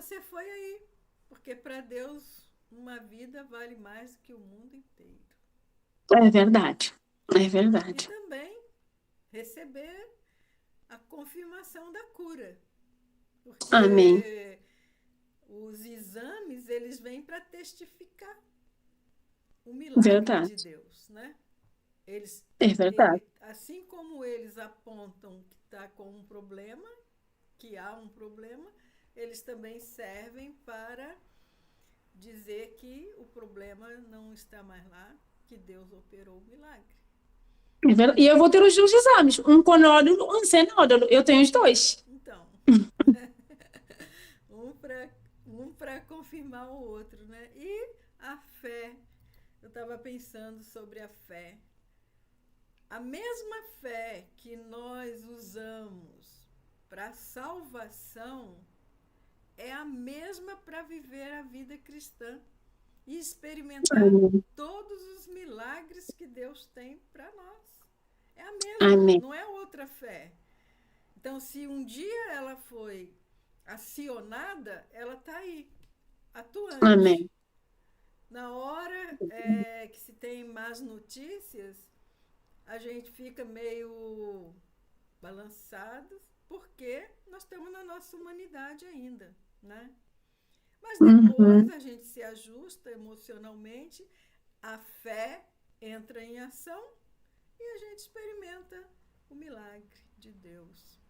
você foi aí, porque para Deus uma vida vale mais do que o mundo inteiro. É verdade. É E verdade. também receber a confirmação da cura, Amém. porque os exames eles vêm para testificar o milagre de Verdade. Deus, né? Eles, É verdade. assim como eles apontam que está com um problema, que há um problema, eles também servem para dizer que o problema não está mais lá, que Deus operou o milagre. É verdade. E eu vou ter os dois exames, um com nódulo, um sem nódulo. Eu tenho os dois. Então, um para confirmar o outro, né? E a fé. Eu estava pensando sobre a fé. A mesma fé que nós usamos para salvação é a mesma para viver a vida cristã e experimentar Amém. todos os milagres que Deus tem para nós. É a mesma, Amém. não é outra fé. Então, se um dia ela foi acionada, ela está aí, atuante. Amém. Na hora que se tem más notícias, a gente fica meio balançado, porque nós estamos na nossa humanidade ainda, né? Mas depois Uhum. a gente se ajusta emocionalmente, a fé entra em ação e a gente experimenta o milagre de Deus.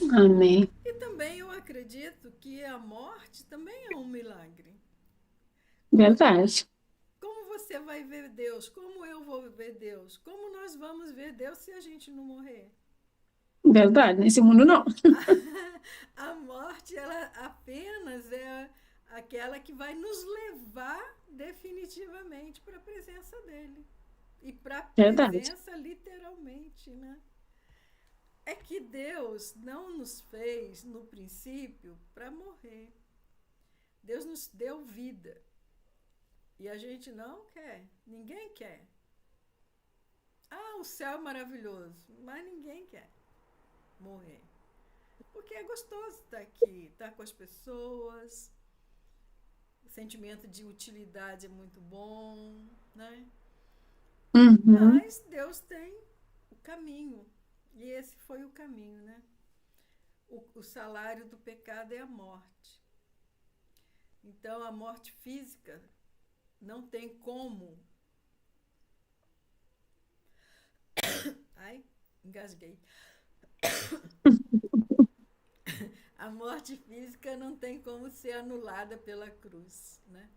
Né? Amém. E também eu acredito que a morte também é um milagre. Como, Verdade. como você vai ver Deus? Como eu vou ver Deus? Como nós vamos ver Deus se a gente não morrer? Verdade. Nesse mundo, não. A morte, ela apenas é aquela que vai nos levar definitivamente para a presença dele. E para a Verdade. presença literalmente, né? É que Deus não nos fez, no princípio, para morrer. Deus nos deu vida. E a gente não quer. Ninguém quer. Ah, o céu é maravilhoso. Mas ninguém quer morrer. Porque é gostoso estar aqui, estar com as pessoas. O sentimento de utilidade é muito bom, né? Uhum. Mas Deus tem o caminho. E esse foi o caminho, né? O salário do pecado é a morte. Então, a morte física não tem como. Ai, engasguei. A morte física não tem como ser anulada pela cruz, né?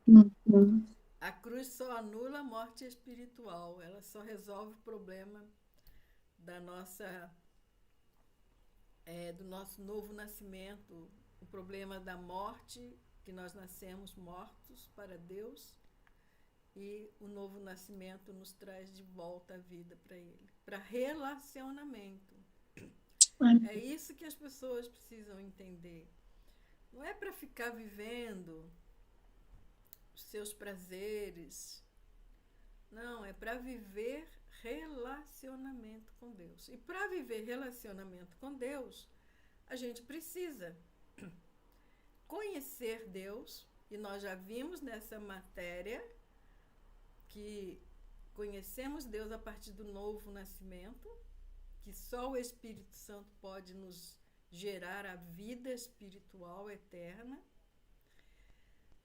Uhum. A cruz só anula a morte espiritual, ela só resolve o problema da nossa, do nosso novo nascimento, o problema da morte, que nós nascemos mortos para Deus, e o novo nascimento nos traz de volta a vida para Ele, para relacionamento. É Amém. isso que as pessoas precisam entender. Não é para ficar vivendo os seus prazeres. Não, é para viver relacionamento com Deus. E para viver relacionamento com Deus, a gente precisa conhecer Deus, e nós já vimos nessa matéria que conhecemos Deus a partir do novo nascimento, que só o Espírito Santo pode nos gerar a vida espiritual eterna.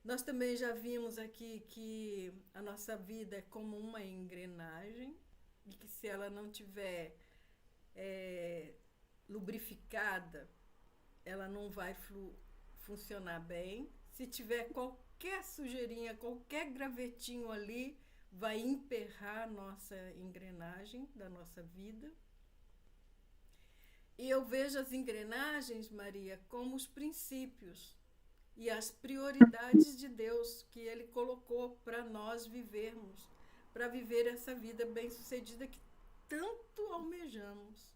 Nós também já vimos aqui que a nossa vida é como uma engrenagem e que se ela não tiver lubrificada, ela não vai funcionar bem. Se tiver qualquer sujeirinha, qualquer gravetinho ali, vai emperrar a nossa engrenagem da nossa vida. E eu vejo as engrenagens, Maria, como os princípios e as prioridades de Deus que Ele colocou para nós vivermos, para viver essa vida bem-sucedida que tanto almejamos.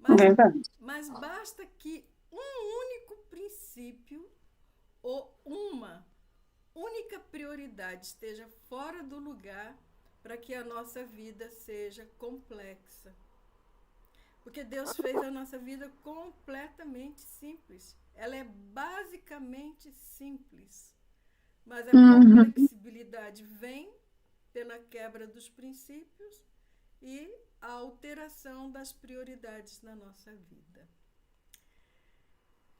Mas, Verdade. mas basta que um único princípio ou uma única prioridade esteja fora do lugar para que a nossa vida seja complexa. Porque Deus fez a nossa vida completamente simples. Ela é basicamente simples. Mas a Uhum. complexibilidade vem pela quebra dos princípios e a alteração das prioridades na nossa vida.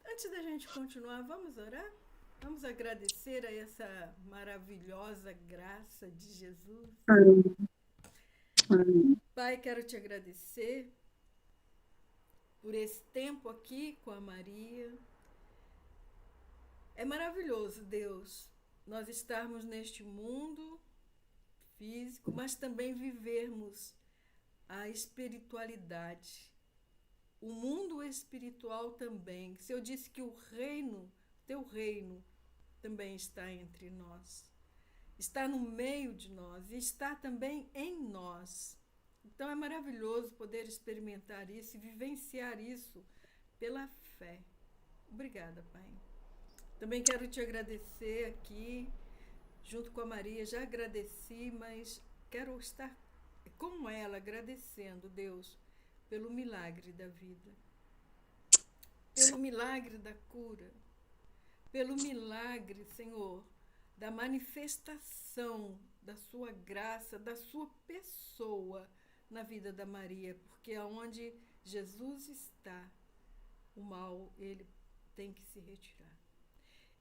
Antes da gente continuar, vamos orar? Vamos agradecer a essa maravilhosa graça de Jesus. Amém. Amém. Pai, quero te agradecer por esse tempo aqui com a Maria. É maravilhoso, Deus, nós estarmos neste mundo físico, mas também vivermos a espiritualidade. O mundo espiritual também. Se eu disse que o reino, teu reino, também está entre nós. Está no meio de nós e está também em nós. Então é maravilhoso poder experimentar isso e vivenciar isso pela fé. Obrigada, Pai. Também quero te agradecer aqui, junto com a Maria. Já agradeci, mas quero estar com ela agradecendo, Deus, pelo milagre da vida, pelo milagre da cura, pelo milagre, Senhor, da manifestação da sua graça, da sua pessoa na vida da Maria, porque aonde Jesus está, o mal, ele tem que se retirar.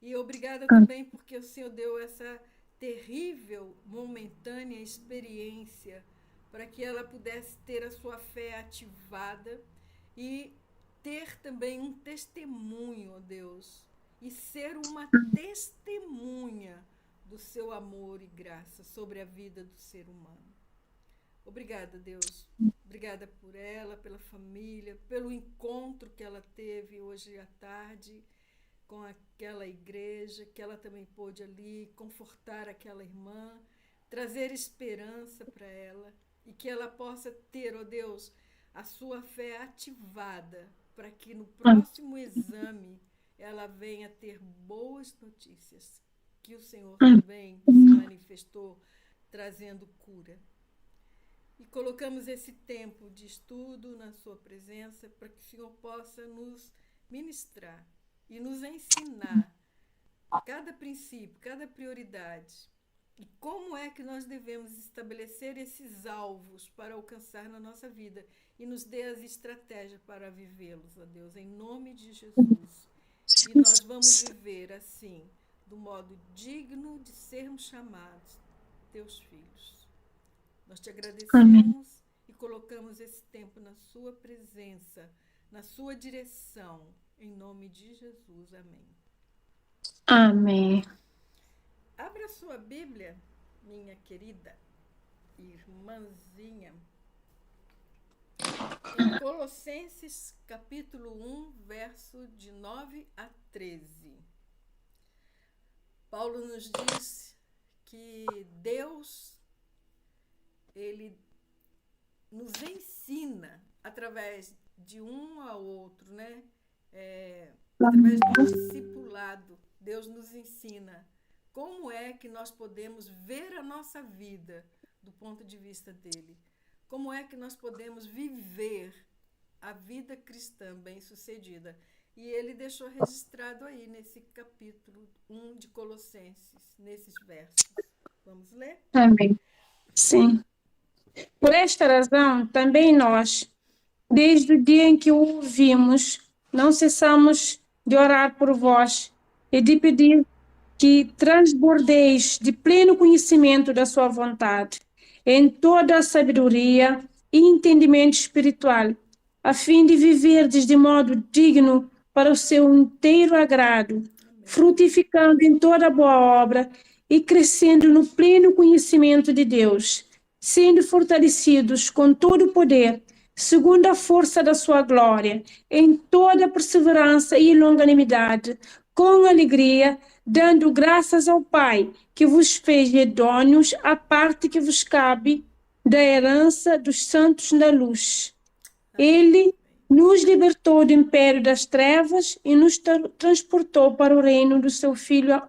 E obrigada também porque o Senhor deu essa terrível, momentânea experiência para que ela pudesse ter a sua fé ativada e ter também um testemunho, ó Deus, e ser uma testemunha do seu amor e graça sobre a vida do ser humano. Obrigada, Deus. Obrigada por ela, pela família, pelo encontro que ela teve hoje à tarde com aquela igreja, que ela também pôde ali confortar aquela irmã, trazer esperança para ela e que ela possa ter, ó Deus, a sua fé ativada para que no próximo exame ela venha ter boas notícias, que o Senhor também se manifestou trazendo cura. E colocamos esse tempo de estudo na sua presença para que o Senhor possa nos ministrar e nos ensinar cada princípio, cada prioridade e como é que nós devemos estabelecer esses alvos para alcançar na nossa vida e nos dê as estratégias para vivê-los, ó Deus, em nome de Jesus. E nós vamos viver assim, do modo digno de sermos chamados teus filhos. Nós te agradecemos e colocamos esse tempo na sua presença, na sua direção, em nome de Jesus. Amém. Amém. Abra sua Bíblia, minha querida irmãzinha, em Colossenses capítulo 1, verso de 9 a 13. Paulo nos diz que Deus, ele nos ensina através de um ao outro, né? Através do discipulado, Deus nos ensina como é que nós podemos ver a nossa vida do ponto de vista dele. Como é que nós podemos viver a vida cristã bem-sucedida. E ele deixou registrado aí nesse capítulo 1 de Colossenses, nesses versos. Vamos ler? Amém. Sim. Por esta razão, também nós, desde o dia em que o ouvimos, não cessamos de orar por vós e de pedir que transbordeis de pleno conhecimento da sua vontade, em toda a sabedoria e entendimento espiritual, a fim de viverdes de modo digno para o seu inteiro agrado, frutificando em toda boa obra e crescendo no pleno conhecimento de Deus, sendo fortalecidos com todo o poder, segundo a força da sua glória, em toda perseverança e longanimidade, com alegria, dando graças ao Pai, que vos fez idôneos à parte que vos cabe da herança dos santos na luz. Ele nos libertou do império das trevas e nos transportou para o reino do seu filho,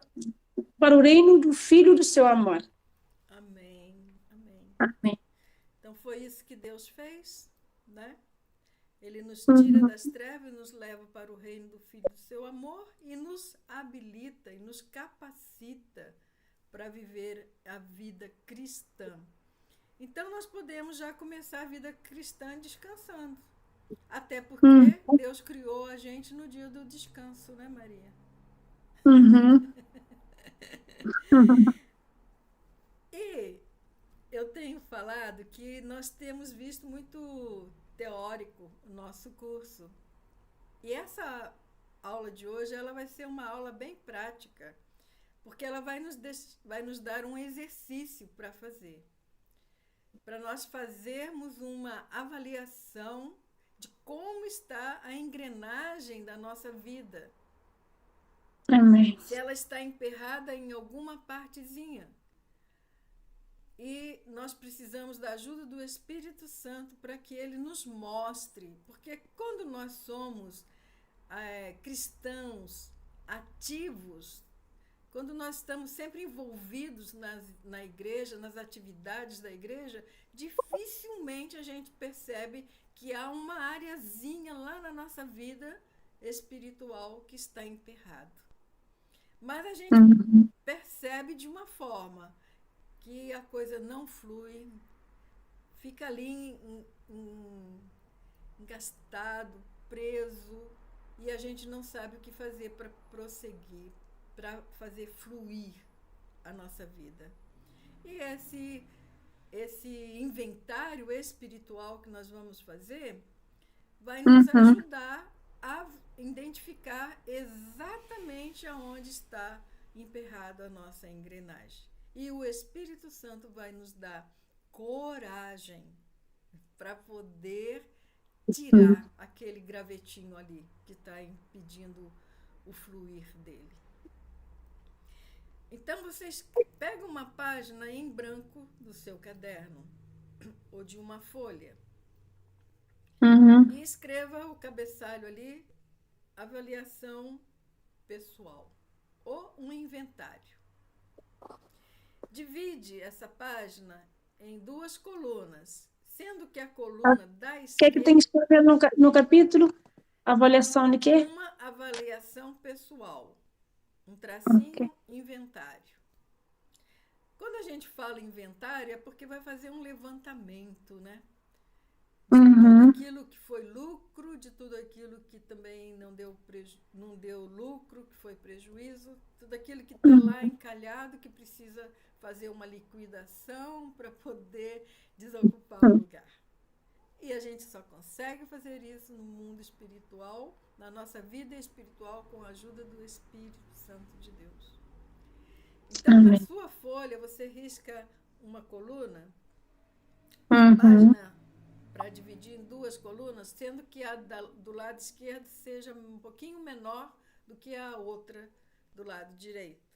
para o reino do filho do seu amor. Amém. Amém. Amém. Então foi isso que Deus fez, né? Ele nos tira das trevas e nos leva para o reino do Filho do seu amor e nos habilita e nos capacita para viver a vida cristã. Então, nós podemos já começar a vida cristã descansando. Até porque Deus criou a gente no dia do descanso, né, Maria? Uhum. E eu tenho falado que nós temos visto muito teórico o nosso curso. E essa aula de hoje ela vai ser uma aula bem prática, porque ela vai nos dar um exercício para fazer. Para nós fazermos uma avaliação de como está a engrenagem da nossa vida. Amém. Se ela está emperrada em alguma partezinha. E nós precisamos da ajuda do Espírito Santo para que ele nos mostre. Porque quando nós somos cristãos ativos, quando nós estamos sempre envolvidos na igreja, nas atividades da igreja, dificilmente a gente percebe que há uma areazinha lá na nossa vida espiritual que está emperrado. Mas a gente percebe de uma forma que a coisa não flui, fica ali engastado, preso, e a gente não sabe o que fazer para prosseguir, para fazer fluir a nossa vida. E esse inventário espiritual que nós vamos fazer vai nos ajudar a identificar exatamente aonde está emperrada a nossa engrenagem. E o Espírito Santo vai nos dar coragem para poder tirar aquele gravetinho ali que está impedindo o fluir dele. Então, vocês pegam uma página em branco do seu caderno ou de uma folha e escreva o cabeçalho ali, avaliação pessoal ou um inventário. Divide essa página em 2 colunas, sendo que a coluna da esquerda... O que é que tem que escrever no capítulo? Avaliação de quê? Uma avaliação pessoal. Um tracinho, inventário. Quando a gente fala inventário, é porque vai fazer um levantamento, né? De tudo aquilo que foi lucro, de tudo aquilo que também não deu lucro, que foi prejuízo, tudo aquilo que está lá encalhado, que precisa fazer uma liquidação para poder desocupar o lugar. E a gente só consegue fazer isso no mundo espiritual, na nossa vida espiritual, com a ajuda do Espírito Santo de Deus. Então, na sua folha, você risca uma coluna, uma página para dividir em 2 colunas, sendo que a do lado esquerdo seja um pouquinho menor do que a outra do lado direito.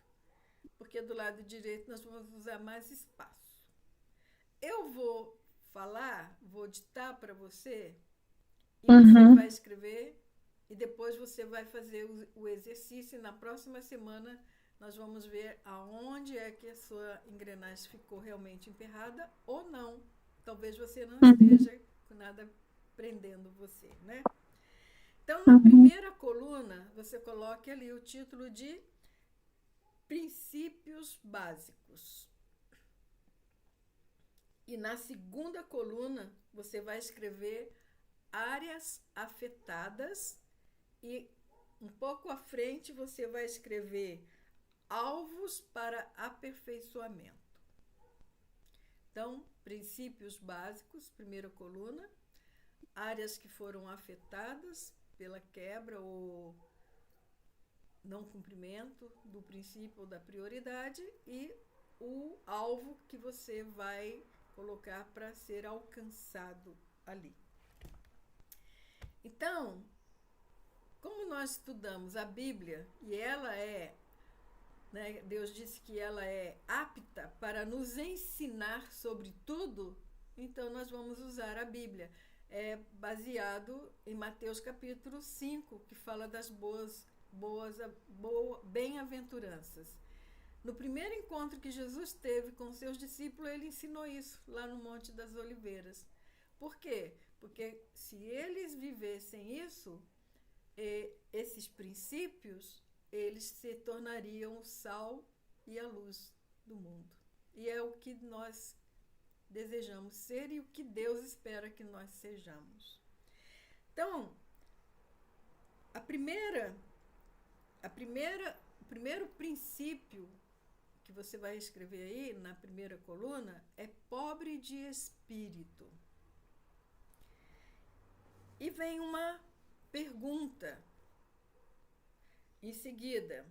Porque do lado direito nós vamos usar mais espaço. Eu vou falar, vou ditar para você, e você vai escrever, e depois você vai fazer o exercício, e na próxima semana nós vamos ver aonde é que a sua engrenagem ficou realmente emperrada ou não. Talvez você não esteja com nada prendendo você, né? Então, na primeira coluna, você coloque ali o título de Princípios Básicos. E na segunda coluna, você vai escrever áreas afetadas e um pouco à frente você vai escrever alvos para aperfeiçoamento. Então, princípios básicos, primeira coluna, áreas que foram afetadas pela quebra ou não cumprimento do princípio ou da prioridade e o alvo que você vai colocar para ser alcançado ali. Então, como nós estudamos a Bíblia e ela Deus disse que ela é apta para nos ensinar sobre tudo, então nós vamos usar a Bíblia. É baseado em Mateus capítulo 5, que fala das bem-aventuranças. No primeiro encontro que Jesus teve com seus discípulos, ele ensinou isso lá no Monte das Oliveiras. Por quê? Porque se eles vivessem isso, esses princípios, eles se tornariam o sal e a luz do mundo. E é o que nós desejamos ser e o que Deus espera que nós sejamos. Então, o primeiro princípio que você vai escrever aí na primeira coluna é pobre de espírito. E vem uma pergunta em seguida.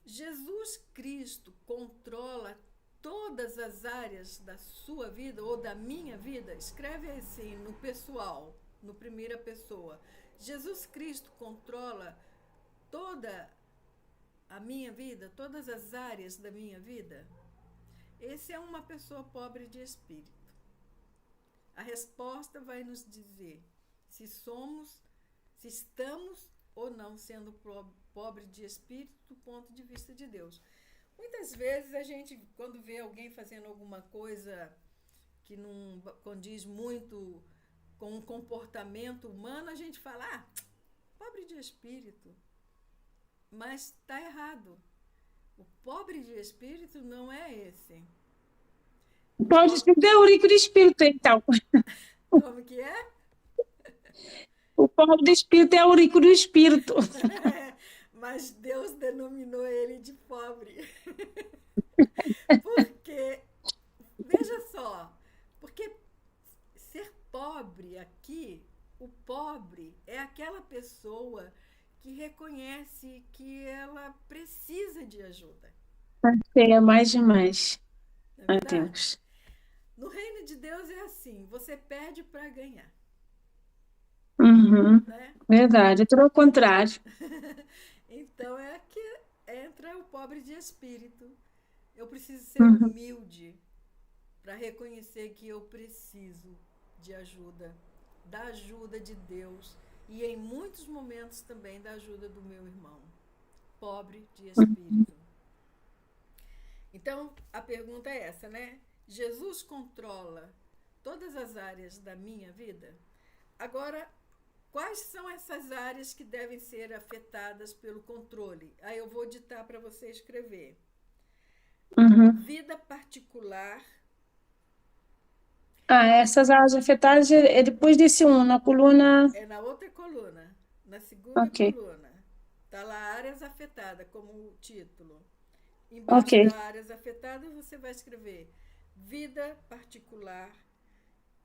Jesus Cristo controla todas as áreas da sua vida ou da minha vida? Escreve assim no pessoal, no primeira pessoa. Jesus Cristo controla toda a minha vida, todas as áreas da minha vida? Esse é uma pessoa pobre de espírito. A resposta vai nos dizer se estamos ou não sendo pobre de espírito do ponto de vista de Deus. Muitas vezes a gente, quando vê alguém fazendo alguma coisa que não condiz muito com um comportamento humano, a gente fala, pobre de espírito. Mas está errado. O pobre de espírito não é esse. O pobre de espírito é o rico de espírito, então. Como que é? O pobre de espírito é o rico do espírito. Mas Deus denominou ele de pobre. Porque, veja só, porque ser pobre aqui, o pobre é aquela pessoa que reconhece que ela precisa de ajuda. É mais demais. Não é Deus. No reino de Deus é assim, você perde para ganhar. Uhum. Né? Verdade, é tudo ao contrário. Então é que entra o pobre de espírito. Eu preciso ser humilde para reconhecer que eu preciso de ajuda, da ajuda de Deus e em muitos momentos também da ajuda do meu irmão, pobre de espírito. Então a pergunta é essa, né? Jesus controla todas as áreas da minha vida? Agora, quais são essas áreas que devem ser afetadas pelo controle? Aí eu vou ditar para você escrever. Vida particular. Essas áreas afetadas é depois desse na coluna... É na outra coluna, na segunda coluna. Está lá áreas afetadas, como título. Embaixo das áreas afetadas você vai escrever vida particular,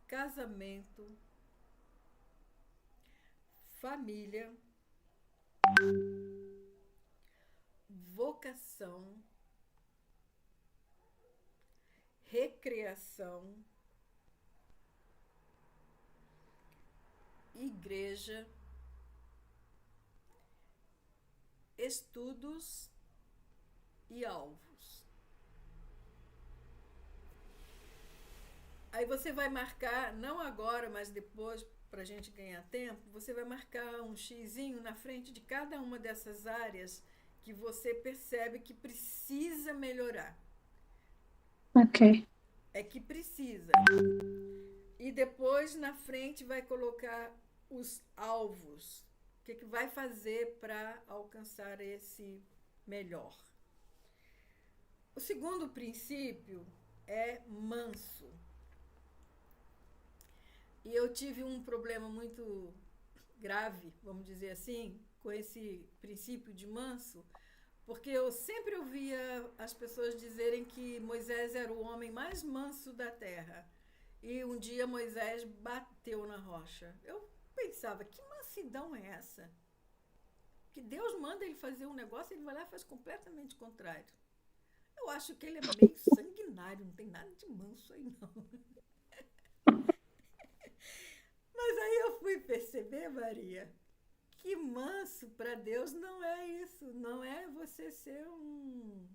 casamento, família, vocação, recreação, igreja, estudos e alvos. Aí você vai marcar, não agora, mas depois, para a gente ganhar tempo, você vai marcar um xizinho na frente de cada uma dessas áreas que você percebe que precisa melhorar. É que precisa. E depois, na frente, vai colocar os alvos. O que vai fazer para alcançar esse melhor? O segundo princípio é manso. E eu tive um problema muito grave, vamos dizer assim, com esse princípio de manso, porque eu sempre ouvia as pessoas dizerem que Moisés era o homem mais manso da terra. E um dia Moisés bateu na rocha. Eu pensava, que mansidão é essa? Que Deus manda ele fazer um negócio e ele vai lá e faz completamente contrário. Eu acho que ele é meio sanguinário, não tem nada de manso aí não. Mas aí eu fui perceber, Maria, que manso para Deus não é isso. Não é você ser um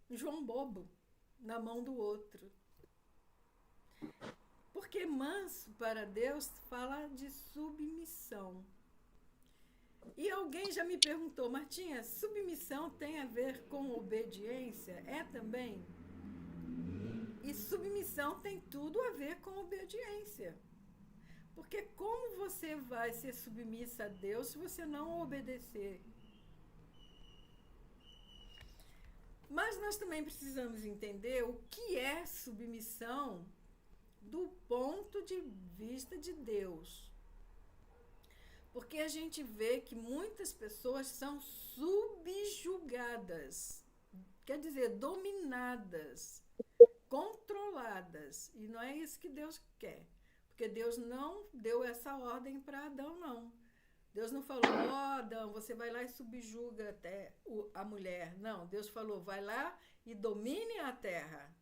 João Bobo na mão do outro. Porque manso para Deus fala de submissão. E alguém já me perguntou, Martinha, submissão tem a ver com obediência? É também? E submissão tem tudo a ver com obediência. Porque como você vai ser submissa a Deus se você não obedecer? Mas nós também precisamos entender o que é submissão do ponto de vista de Deus. Porque a gente vê que muitas pessoas são subjugadas, quer dizer, dominadas, controladas. E não é isso que Deus quer. Porque Deus não deu essa ordem para Adão, não. Deus não falou, Adão, você vai lá e subjuga até a mulher. Não, Deus falou, vai lá e domine a terra.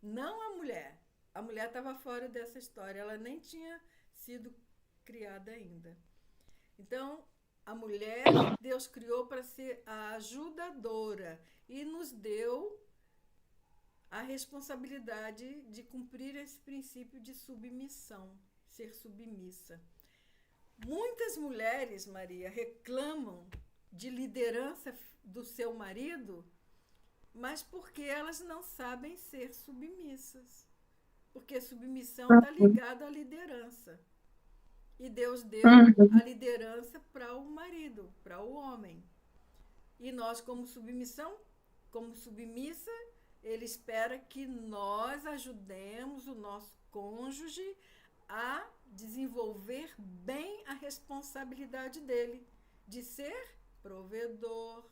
Não a mulher. A mulher estava fora dessa história, ela nem tinha sido criada ainda. Então, a mulher, Deus criou para ser a ajudadora e nos deu a responsabilidade de cumprir esse princípio de submissão, ser submissa. Muitas mulheres, Maria, reclamam de liderança do seu marido, mas porque elas não sabem ser submissas. Porque submissão está ligada à liderança. E Deus deu a liderança para o marido, para o homem. E nós, como submissa, ele espera que nós ajudemos o nosso cônjuge a desenvolver bem a responsabilidade dele de ser provedor,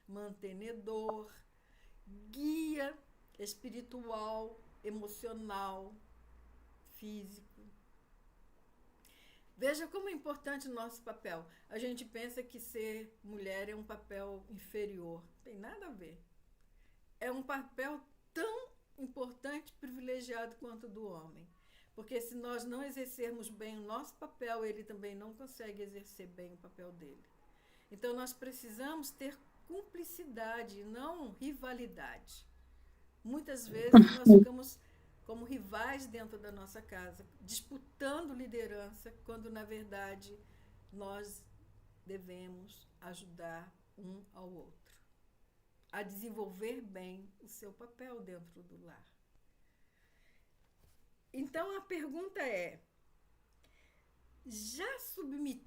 mantenedor, guia espiritual, emocional, físico. Veja como é importante o nosso papel. A gente pensa que ser mulher é um papel inferior. Não tem nada a ver. É um papel tão importante, privilegiado quanto o do homem. Porque se nós não exercermos bem o nosso papel, ele também não consegue exercer bem o papel dele. Então nós precisamos ter cumplicidade, não rivalidade. Muitas vezes nós ficamos como rivais dentro da nossa casa, disputando liderança, quando na verdade nós devemos ajudar um ao outro a desenvolver bem o seu papel dentro do lar. Então a pergunta é: já submeti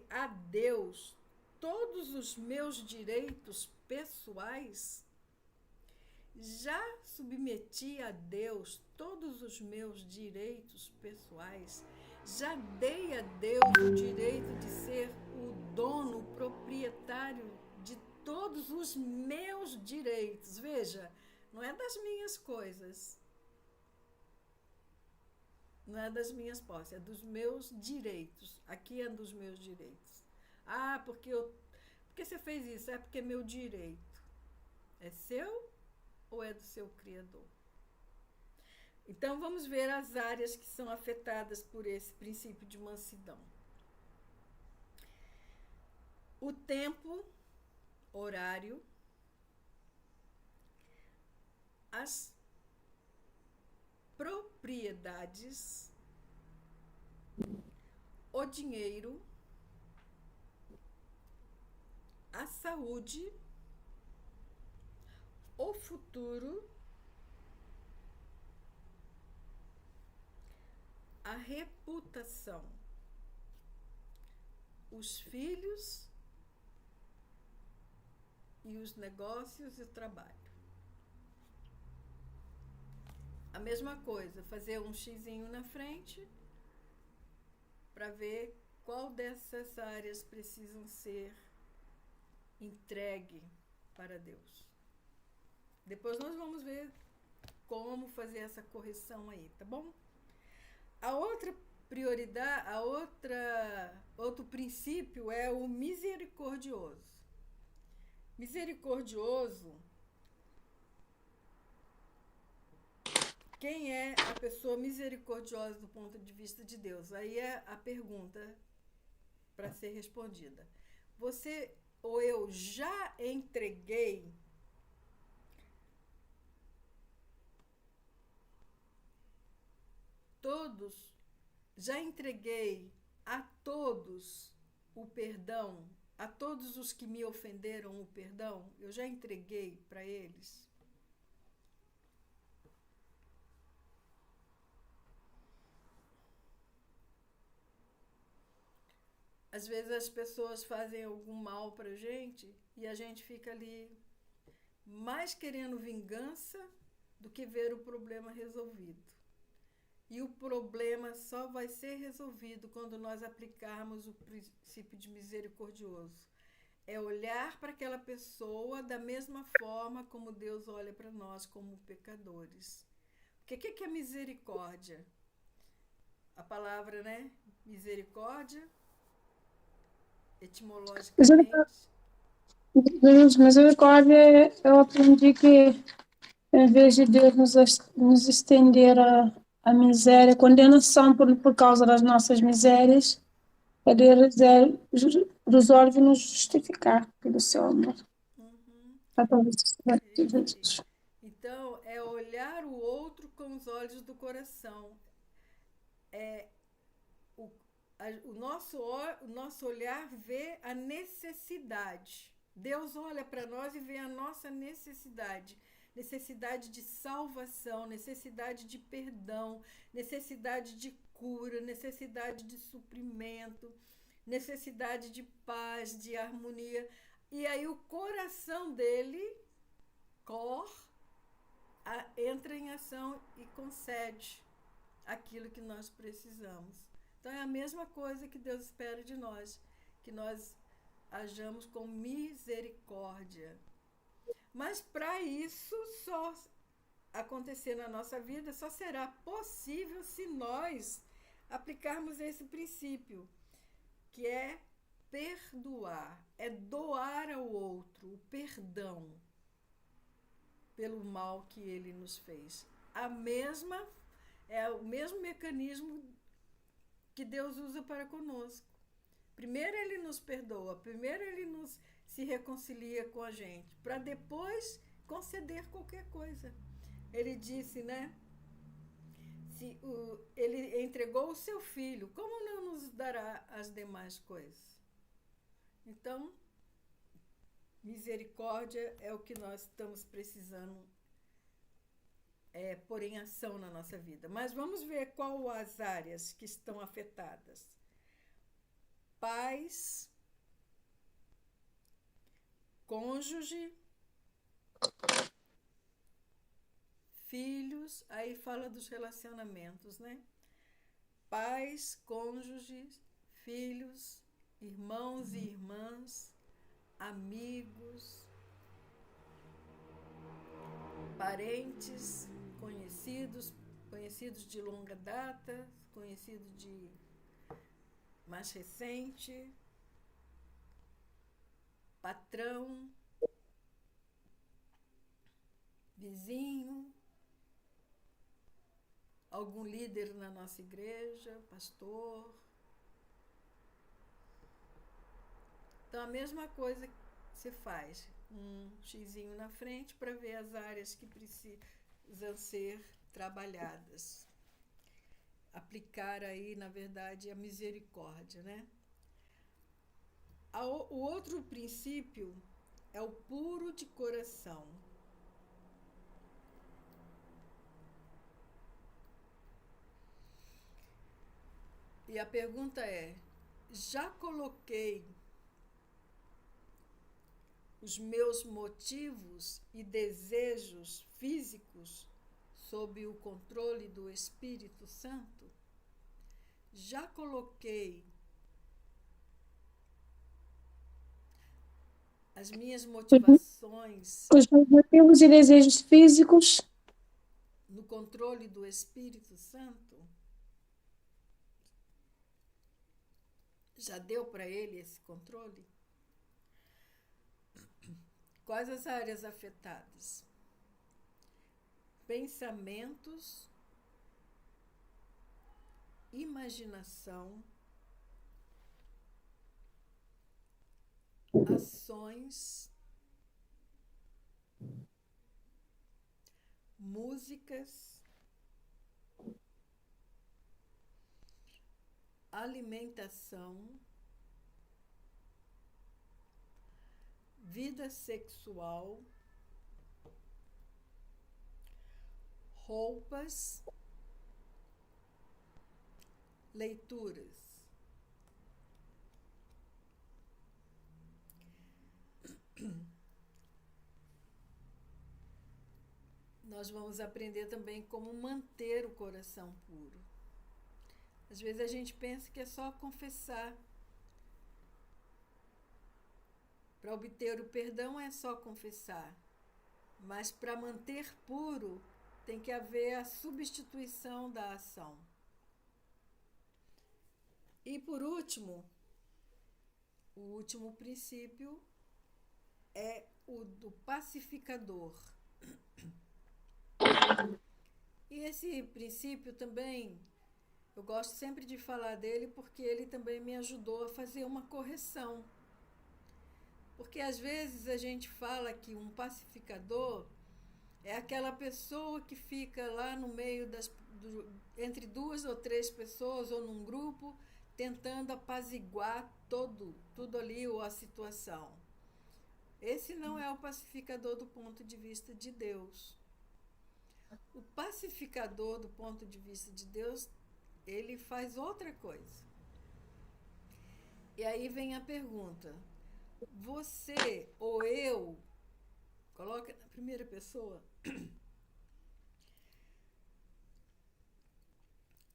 a Deus todos os meus direitos pessoais? Já submeti a Deus todos os meus direitos pessoais? Já dei a Deus o direito de ser o dono, o proprietário de todos os meus direitos? Veja, não é das minhas coisas, não é das minhas posses, é dos meus direitos. Aqui é dos meus direitos. Ah, porque você fez isso? É porque é meu direito. É seu ou é do seu Criador? Então, vamos ver as áreas que são afetadas por esse princípio de mansidão. O tempo, horário, as propriedades, o dinheiro, a saúde, o futuro, a reputação, os filhos e os negócios e o trabalho. A mesma coisa, fazer um xizinho na frente para ver qual dessas áreas precisam ser entregue para Deus. Depois nós vamos ver como fazer essa correção aí, tá bom? A outra prioridade, outro princípio é o misericordioso. Misericordioso, quem é a pessoa misericordiosa do ponto de vista de Deus? Aí é a pergunta para ser respondida. Você ou eu já entreguei a todos o perdão, a todos os que me ofenderam o perdão? Eu já entreguei para eles? Às vezes as pessoas fazem algum mal pra gente e a gente fica ali mais querendo vingança do que ver o problema resolvido. E o problema só vai ser resolvido quando nós aplicarmos o princípio de misericordioso. É olhar para aquela pessoa da mesma forma como Deus olha para nós como pecadores. Porque o que é misericórdia? A palavra, né? Misericórdia, etimologicamente. Misericórdia, eu aprendi que em vez de Deus nos estender a miséria, condenação por causa das nossas misérias, ele resolve nos justificar pelo seu amor. Uhum. Através É de isso aí. Jesus. Então, é olhar o outro com os olhos do coração. O, o nosso olhar vê a necessidade. Deus olha para nós e vê a nossa necessidade. Necessidade de salvação, necessidade de perdão, necessidade de cura, necessidade de suprimento, necessidade de paz, de harmonia. E aí o coração dele entra em ação e concede aquilo que nós precisamos. Então é a mesma coisa que Deus espera de nós, que nós hajamos com misericórdia. Mas para isso só acontecer na nossa vida só será possível se nós aplicarmos esse princípio, que é perdoar, é doar ao outro o perdão pelo mal que ele nos fez. É o mesmo mecanismo que Deus usa para conosco. Primeiro ele nos perdoa, primeiro ele nos se reconcilia com a gente, para depois conceder qualquer coisa. Ele disse, né? Ele entregou o seu filho, como não nos dará as demais coisas? Então, misericórdia é o que nós estamos precisando pôr em ação na nossa vida. Mas vamos ver qual as áreas que estão afetadas. Pais, cônjuge, filhos, aí fala dos relacionamentos, né? Pais, cônjuges, filhos, irmãos e irmãs, amigos, parentes, conhecidos de longa data, conhecidos de mais recente, patrão, vizinho, algum líder na nossa igreja, pastor. Então, a mesma coisa que se faz, um xizinho na frente para ver as áreas que precisam ser trabalhadas. Aplicar aí, na verdade, a misericórdia, né? O outro princípio é o puro de coração. E a pergunta é: já coloquei os meus motivos e desejos físicos sob o controle do Espírito Santo? Já coloquei as minhas motivações Os meus motivos e desejos físicos no controle do Espírito Santo? Já deu para ele esse controle? Quais as áreas afetadas? Pensamentos, imaginação, ações, músicas, alimentação, vida sexual, roupas, leituras. nós vamos aprender também como manter o coração puro. Às vezes a gente pensa que é só confessar. Para obter o perdão é só confessar. Mas para manter puro, tem que haver a substituição da ação. E por último, o último princípio é o do pacificador. E esse princípio também, eu gosto sempre de falar dele porque ele também me ajudou a fazer uma correção. Porque às vezes a gente fala que um pacificador é aquela pessoa que fica lá no meio entre 2 ou 3 pessoas ou num grupo, tentando apaziguar tudo ali ou a situação. Esse não é o pacificador do ponto de vista de Deus. O pacificador do ponto de vista de Deus, ele faz outra coisa. E aí vem a pergunta: você ou eu, coloca na primeira pessoa,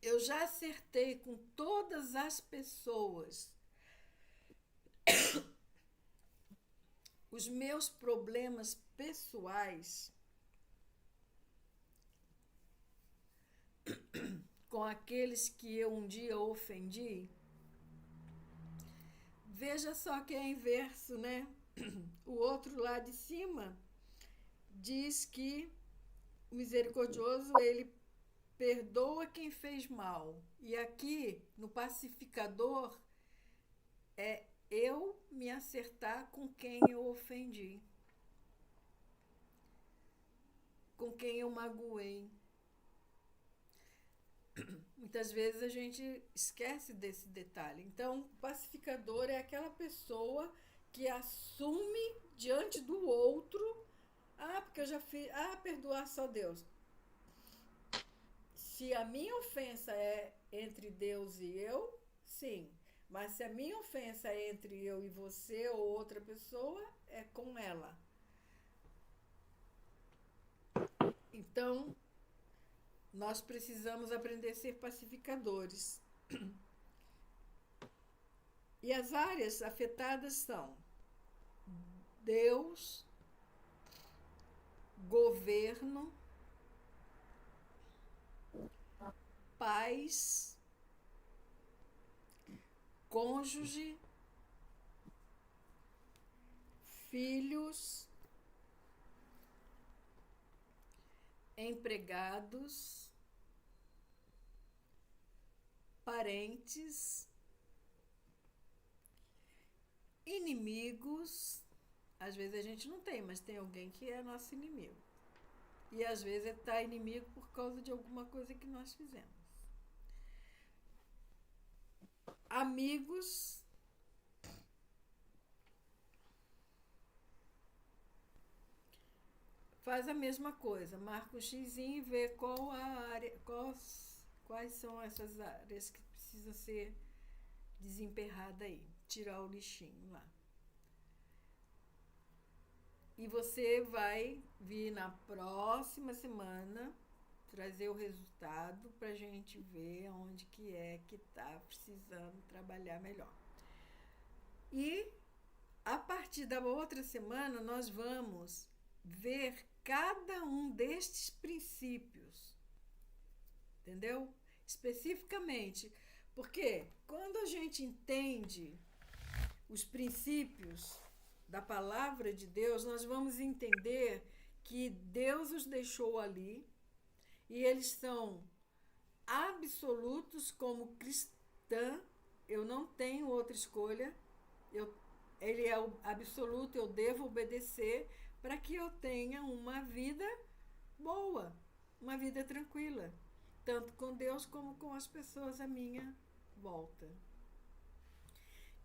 eu já acertei com todas as pessoas os meus problemas pessoais com aqueles que eu um dia ofendi? Veja só que é inverso, né? O outro lá de cima diz que o misericordioso, ele perdoa quem fez mal. E aqui, no pacificador, é eu me acertar com quem eu ofendi, com quem eu magoei. Muitas vezes a gente esquece desse detalhe. Então, o pacificador é aquela pessoa que assume diante do outro: porque eu já fiz, perdoar só Deus. Se a minha ofensa é entre Deus e eu, sim. Mas se a minha ofensa é entre eu e você ou outra pessoa, é com ela. Então, nós precisamos aprender a ser pacificadores. E as áreas afetadas são Deus, governo, pais, cônjuge, filhos, empregados, parentes, inimigos. Às vezes a gente não tem, mas tem alguém que é nosso inimigo. E às vezes está inimigo por causa de alguma coisa que nós fizemos. Amigos, faz a mesma coisa, marca o xizinho e vê qual a área, quais são essas áreas que precisam ser desemperradas aí, tirar o lixinho lá. E você vai vir na próxima semana trazer o resultado para a gente ver onde que é que está precisando trabalhar melhor. E a partir da outra semana nós vamos ver cada um destes princípios, entendeu? Especificamente, porque quando a gente entende os princípios da palavra de Deus, nós vamos entender que Deus os deixou ali e eles são absolutos. Como cristã, eu não tenho outra escolha. Ele é o absoluto, eu devo obedecer para que eu tenha uma vida boa, uma vida tranquila, tanto com Deus como com as pessoas à minha volta.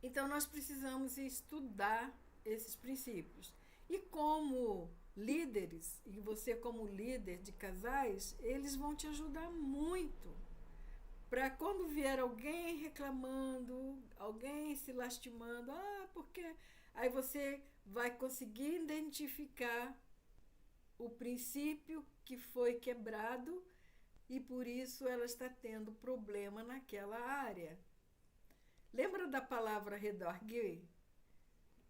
Então, nós precisamos estudar esses princípios. E como líderes, e você como líder de casais, eles vão te ajudar muito para quando vier alguém reclamando, alguém se lastimando, porque aí você vai conseguir identificar o princípio que foi quebrado e por isso ela está tendo problema naquela área. Lembra da palavra redarguir?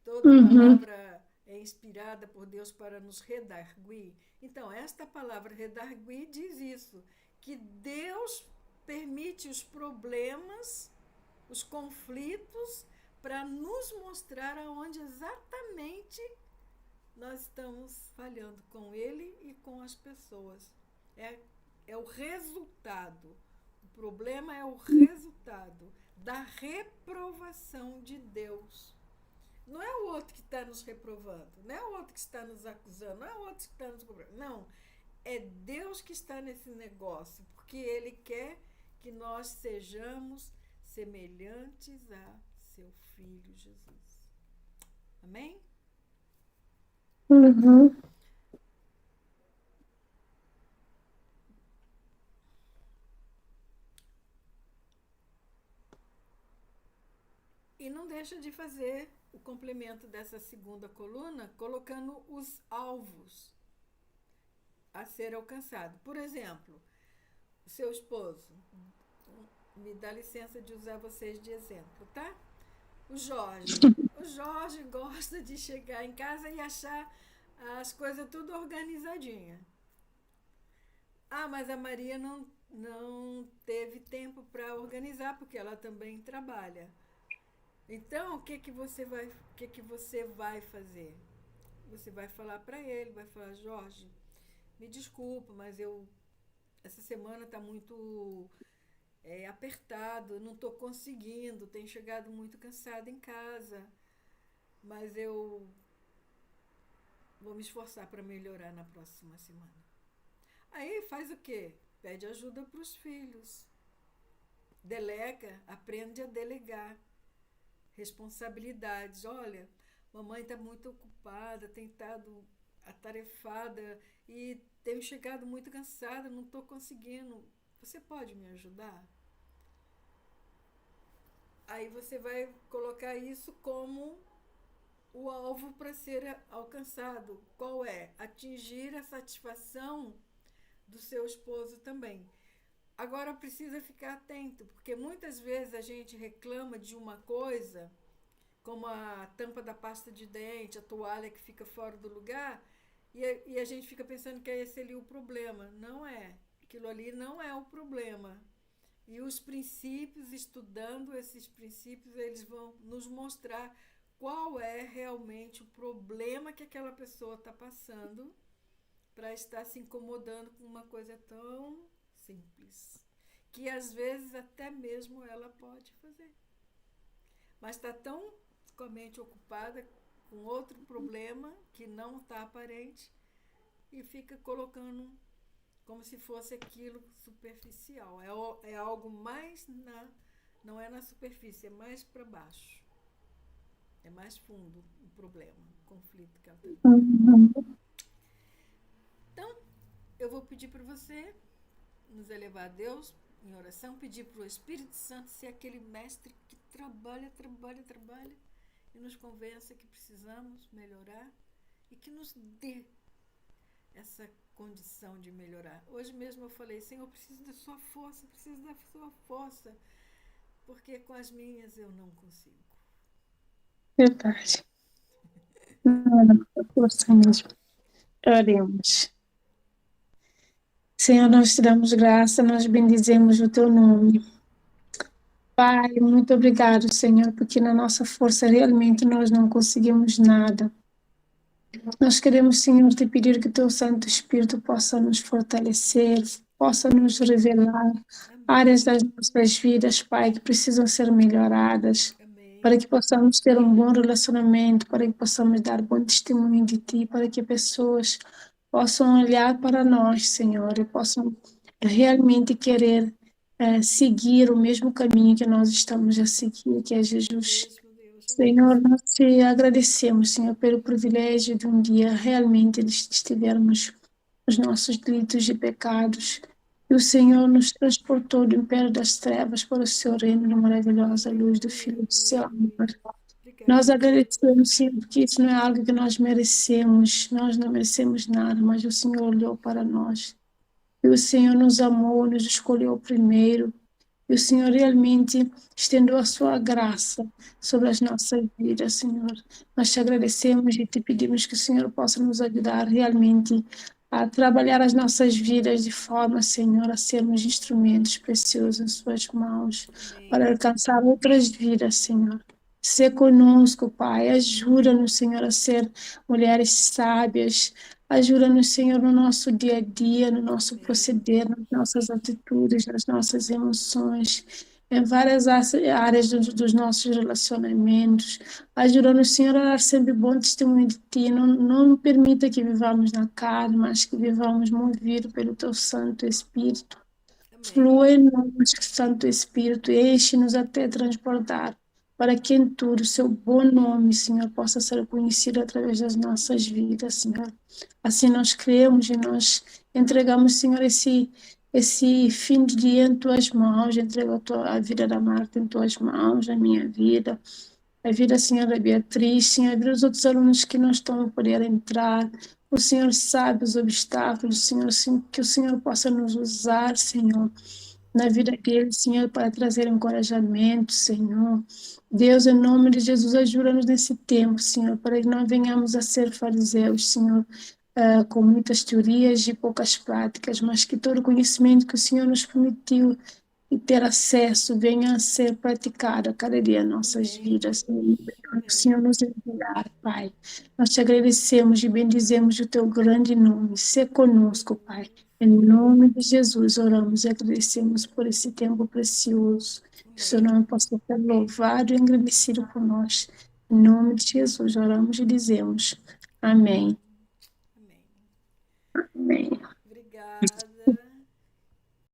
Toda Uhum. palavra é inspirada por Deus para nos redarguir. Então, esta palavra redarguir diz isso, que Deus permite os problemas, os conflitos, para nos mostrar aonde exatamente nós estamos falhando com Ele e com as pessoas. É o resultado. O problema é o resultado da reprovação de Deus. Não é o outro que está nos reprovando, não é o outro que está nos acusando, não é o outro que está nos cobrando. Não, é Deus que está nesse negócio, porque Ele quer que nós sejamos semelhantes a seu Filho Jesus. Amém? Uhum. E não deixa de fazer o complemento dessa segunda coluna, colocando os alvos a ser alcançado. Por exemplo, o seu esposo, me dá licença de usar vocês de exemplo, tá? O Jorge. O Jorge gosta de chegar em casa e achar as coisas tudo organizadinha. Ah, mas a Maria não teve tempo para organizar porque ela também trabalha. Então, o que você vai fazer? Você vai falar para ele, vai falar: Jorge, me desculpa, mas essa semana está muito apertado, não estou conseguindo, tenho chegado muito cansada em casa, mas eu vou me esforçar para melhorar na próxima semana. Aí faz o quê? Pede ajuda para os filhos. Delega, aprende a delegar responsabilidades. Olha, mamãe está muito ocupada, tem estado atarefada e tenho chegado muito cansada, não estou conseguindo. Você pode me ajudar? Aí você vai colocar isso como o alvo para ser alcançado. Qual é? Atingir a satisfação do seu esposo também. Agora precisa ficar atento, porque muitas vezes a gente reclama de uma coisa, como a tampa da pasta de dente, a toalha que fica fora do lugar, e a gente fica pensando que é esse ali o problema. Não é. Aquilo ali não é o problema. E os princípios, estudando esses princípios, eles vão nos mostrar qual é realmente o problema que aquela pessoa está passando para estar se incomodando com uma coisa tão simples, que às vezes até mesmo ela pode fazer. Mas está tão com a mente ocupada com outro problema que não está aparente e fica colocando como se fosse aquilo superficial. É algo mais não é na superfície, é mais para baixo. É mais fundo o problema, o conflito que ela está. Uhum. Então, eu vou pedir para você nos elevar a Deus em oração, pedir para o Espírito Santo ser aquele mestre que trabalha e nos convença que precisamos melhorar e que nos dê essa condição de melhorar. Hoje mesmo eu falei: Senhor, eu preciso da sua força, porque com as minhas eu não consigo. Verdade. Não, força mesmo. Oremos. Senhor, nós te damos graça, nós bendizemos o teu nome. Pai, muito obrigado, Senhor, porque na nossa força realmente nós não conseguimos nada. Nós queremos, Senhor, te pedir que o teu Santo Espírito possa nos fortalecer, possa nos revelar áreas das nossas vidas, Pai, que precisam ser melhoradas, para que possamos ter um bom relacionamento, para que possamos dar bom testemunho de Ti, para que pessoas possam olhar para nós, Senhor, e possam realmente querer seguir o mesmo caminho que nós estamos a seguir, que é Jesus. Senhor, nós te agradecemos, Senhor, pelo privilégio de um dia realmente estivermos os nossos delitos e pecados. E o Senhor nos transportou do império das trevas para o seu reino na maravilhosa luz do Filho do seu amor. Nós agradecemos, Senhor, porque isso não é algo que nós merecemos. Nós não merecemos nada, mas o Senhor olhou para nós. E o Senhor nos amou, nos escolheu primeiro. E o Senhor realmente estendeu a sua graça sobre as nossas vidas, Senhor. Nós te agradecemos e te pedimos que o Senhor possa nos ajudar realmente a trabalhar as nossas vidas de forma, Senhor, a sermos instrumentos preciosos em suas mãos, para alcançar outras vidas, Senhor. Ser conosco, Pai. Ajuda-nos, Senhor, a ser mulheres sábias. Ajuda-nos, Senhor, no nosso dia a dia, no nosso proceder, nas nossas atitudes, nas nossas emoções, em várias áreas dos nossos relacionamentos. Ajuda-nos, Senhor, a dar sempre bom testemunho de Ti. Não permita que vivamos na carne, mas que vivamos movidos pelo Teu Santo Espírito. Flua em nós, Santo Espírito, e enche-nos até transbordar, para que em tudo o seu bom nome, Senhor, possa ser conhecido através das nossas vidas, Senhor. Assim nós cremos e nós entregamos, Senhor, esse fim de dia em tuas mãos. Entrego a vida da Marta em tuas mãos, a minha vida, a vida, Senhor, da Beatriz, Senhor, a vida dos outros alunos que não estão a poder entrar. O Senhor sabe os obstáculos, Senhor, que o Senhor possa nos usar, Senhor, na vida deles, Senhor, para trazer encorajamento, Senhor. Deus, em nome de Jesus, ajuda-nos nesse tempo, Senhor, para que não venhamos a ser fariseus, Senhor, com muitas teorias e poucas práticas, mas que todo o conhecimento que o Senhor nos permitiu e ter acesso venha a ser praticado a cada dia em nossas vidas. Que o Senhor nos enviar, Pai. Nós te agradecemos e bendizemos o teu grande nome. Sê conosco, Pai. Em nome de Jesus, oramos e agradecemos por esse tempo precioso. Que o seu nome possa ser louvado e agradecido por nós. Em nome de Jesus, oramos e dizemos amém. Amém. Amém. Obrigada.